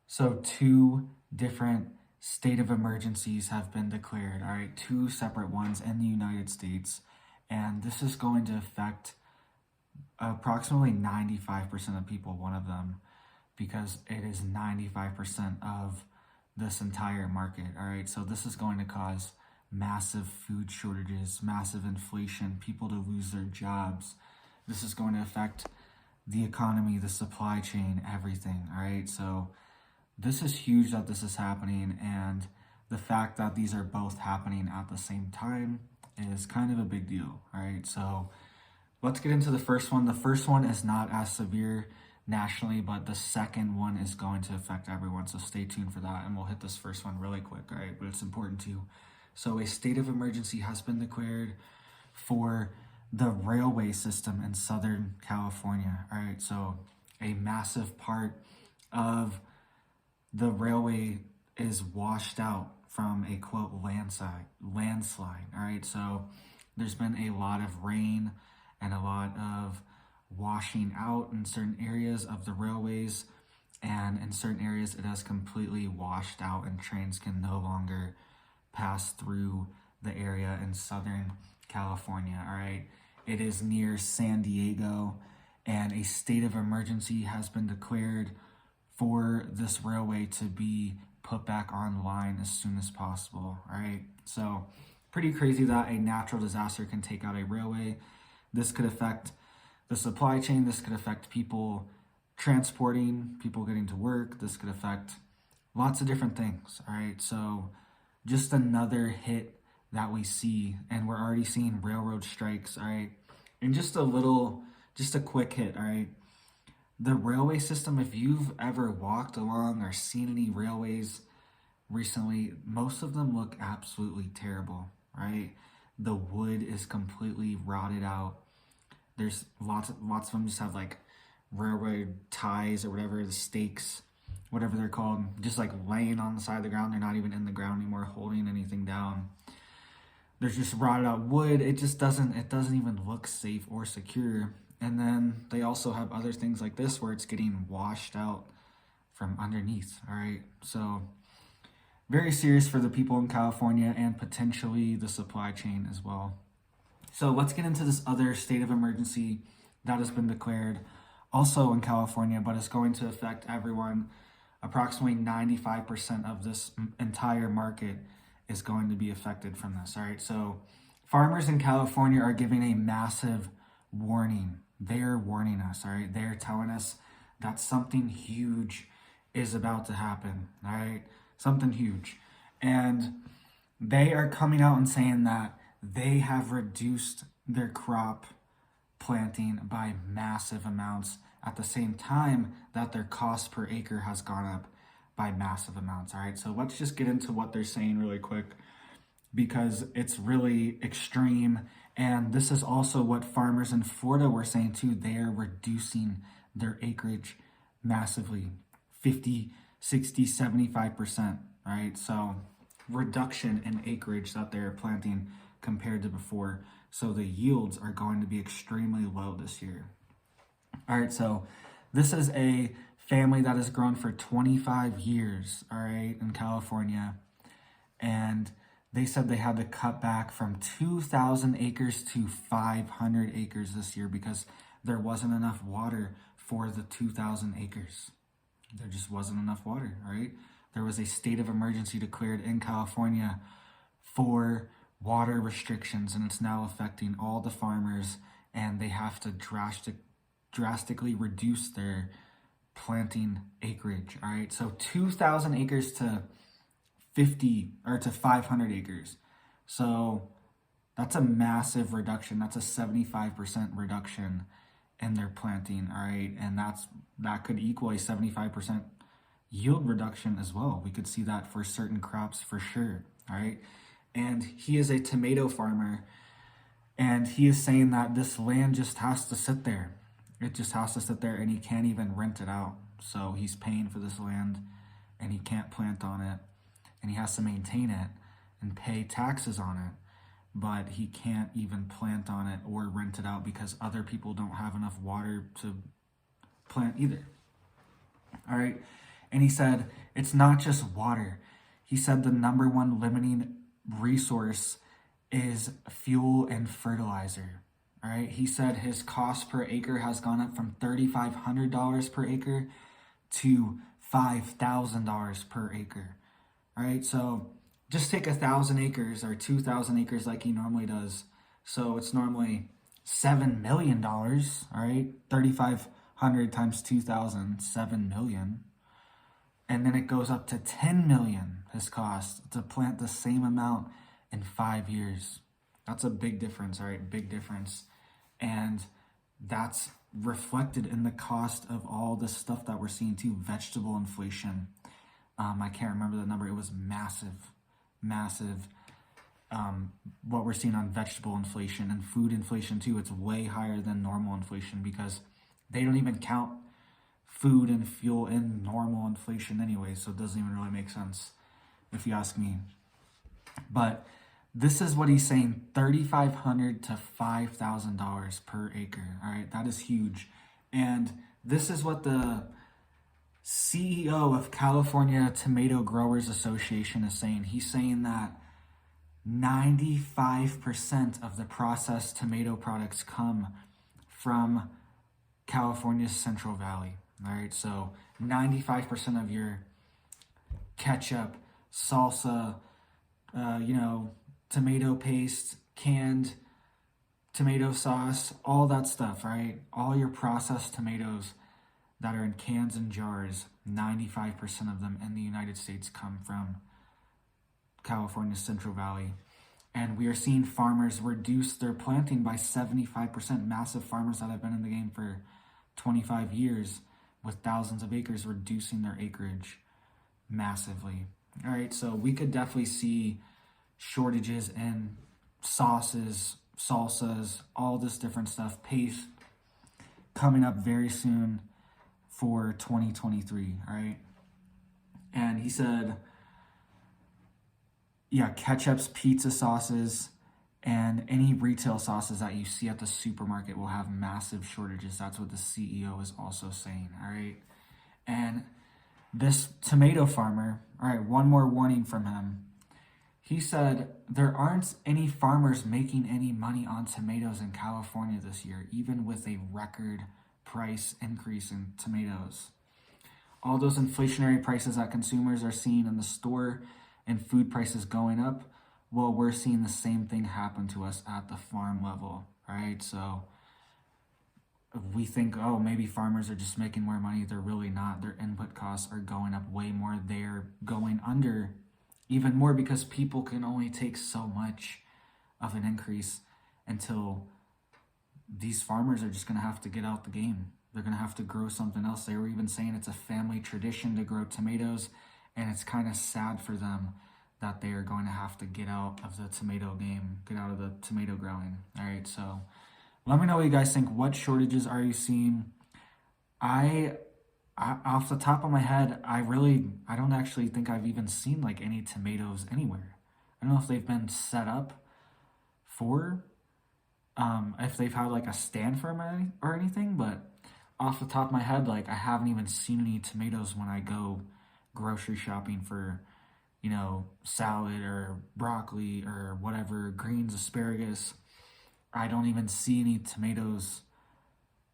So two different state of emergencies have been declared, all right, two separate ones in the United States. And this is going to affect approximately 95% of people, one of them, because it is 95% of this entire market, all right? So this is going to cause massive food shortages, massive inflation, people to lose their jobs. This is going to affect the economy, the supply chain, everything, all right? So this is huge that this is happening, and the fact that these are both happening at the same time is kind of a big deal, all right? So let's get into the first one. The first one is not as severe nationally, but the second one is going to affect everyone. So stay tuned for that, and we'll hit this first one really quick, all right? But it's important too. So a state of emergency has been declared for the railway system in Southern California, all right? So a massive part of the railway is washed out from a quote landslide, all right? So there's been a lot of rain and a lot of washing out in certain areas of the railways, and in certain areas it has completely washed out and trains can no longer pass through the area in Southern California, all right? It is near San Diego, and a state of emergency has been declared for this railway to be put back online as soon as possible, all right? So pretty crazy that a natural disaster can take out a railway. This could affect the supply chain. This could affect people transporting, people getting to work. This could affect lots of different things, all right? So just another hit that we see, and we're already seeing railroad strikes, all right? And just a quick hit, all right? The railway system, if you've ever walked along or seen any railways recently, most of them look absolutely terrible, right? The wood is completely rotted out. There's lots of them just have like railroad ties or whatever, the stakes, whatever they're called, just like laying on the side of the ground. They're not even in the ground anymore, holding anything down. There's just rotted out wood. It doesn't even look safe or secure. And then they also have other things like this where it's getting washed out from underneath, all right? So very serious for the people in California and potentially the supply chain as well. So let's get into this other state of emergency that has been declared also in California, but it's going to affect everyone. Approximately 95% of this entire market is going to be affected from this, all right? So farmers in California are giving a massive warning. They're warning us, all right? They're telling us that something huge is about to happen, all right? Something huge. And they are coming out and saying that they have reduced their crop planting by massive amounts at the same time that their cost per acre has gone up by massive amounts, all right? So let's just get into what they're saying really quick, because it's really extreme. And this is also what farmers in Florida were saying too. They are reducing their acreage massively, 50, 60, 75%, right? So reduction in acreage that they're planting compared to before. So the yields are going to be extremely low this year. All right, so this is a family that has grown for 25 years, all right, in California. And they said they had to cut back from 2,000 acres to 500 acres this year because there wasn't enough water for the 2,000 acres. There just wasn't enough water, right? There was a state of emergency declared in California for water restrictions, and it's now affecting all the farmers, and they have to drastically reduce their planting acreage, all right? So 2,000 acres to 50 or to 500 acres. So that's a massive reduction. That's a 75% reduction in their planting, all right? And that could equal a 75% yield reduction as well. We could see that for certain crops for sure, all right? And he is a tomato farmer, and he is saying that this land just has to sit there. It just has to sit there, and he can't even rent it out. So he's paying for this land, and he can't plant on it, and he has to maintain it and pay taxes on it, but he can't even plant on it or rent it out because other people don't have enough water to plant either. All right. And he said it's not just water. He said the number one limiting resource is fuel and fertilizer. All right. He said his cost per acre has gone up from $3,500 per acre to $5,000 per acre. All right. So just take 1,000 acres or 2,000 acres like he normally does. So it's normally $7 million. All right. 3,500 times 2,000, 7 million. And then it goes up to 10 million, his cost, to plant the same amount in 5 years. That's a big difference, all right? Big difference. And that's reflected in the cost of all the stuff that we're seeing too. Vegetable inflation. I can't remember the number. It was massive, massive. What we're seeing on vegetable inflation and food inflation too. It's way higher than normal inflation because they don't even count food and fuel in normal inflation anyway, so it doesn't even really make sense if you ask me. But this is what he's saying, $3,500 to $5,000 per acre. All right, that is huge. And this is what the CEO of California Tomato Growers Association is saying. He's saying that 95% of the processed tomato products come from California's Central Valley. All right, so 95% of your ketchup, salsa, tomato paste, canned tomato sauce, all that stuff, right? All your processed tomatoes that are in cans and jars, 95% of them in the United States come from California's Central Valley. And we are seeing farmers reduce their planting by 75%. Massive farmers that have been in the game for 25 years with thousands of acres reducing their acreage massively. All right, so we could definitely see shortages in sauces, salsas, all this different stuff, paste coming up very soon for 2023, all right? And he said, yeah, ketchups, pizza sauces, and any retail sauces that you see at the supermarket will have massive shortages. That's what the CEO is also saying, all right? And this tomato farmer, all right, one more warning from him. He said there aren't any farmers making any money on tomatoes in California this year, even with a record price increase in tomatoes. All those inflationary prices that consumers are seeing in the store and food prices going up, well, we're seeing the same thing happen to us at the farm level, right? So we think, oh, maybe farmers are just making more money. They're really not. Their input costs are going up way more. They're going under even more because people can only take so much of an increase until these farmers are just going to have to get out the game. They're going to have to grow something else. They were even saying it's a family tradition to grow tomatoes, and it's kind of sad for them that they are going to have to get out of the tomato game, get out of the tomato growing. All right, so let me know what you guys think. What shortages are you seeing? I off the top of my head, I don't actually think I've even seen like any tomatoes anywhere. I don't know if they've been set up for, if they've had like a stand for them or anything, but off the top of my head, like I haven't even seen any tomatoes when I go grocery shopping for, salad or broccoli or whatever, greens, asparagus. I don't even see any tomatoes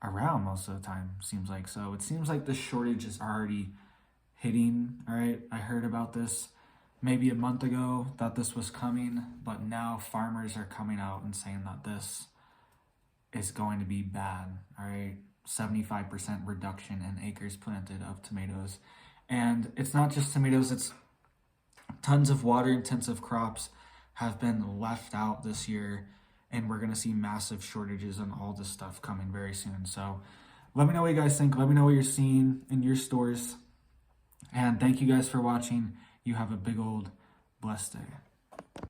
around most of the time, seems like. So it seems like the shortage is already hitting, all right? I heard about this maybe a month ago that this was coming, but now farmers are coming out and saying that this is going to be bad, all right? 75% reduction in acres planted of tomatoes. And it's not just tomatoes, it's tons of water-intensive crops have been left out this year, and we're going to see massive shortages on all this stuff coming very soon. So let me know what you guys think. Let me know what you're seeing in your stores. And thank you guys for watching. You have a big old blessed day.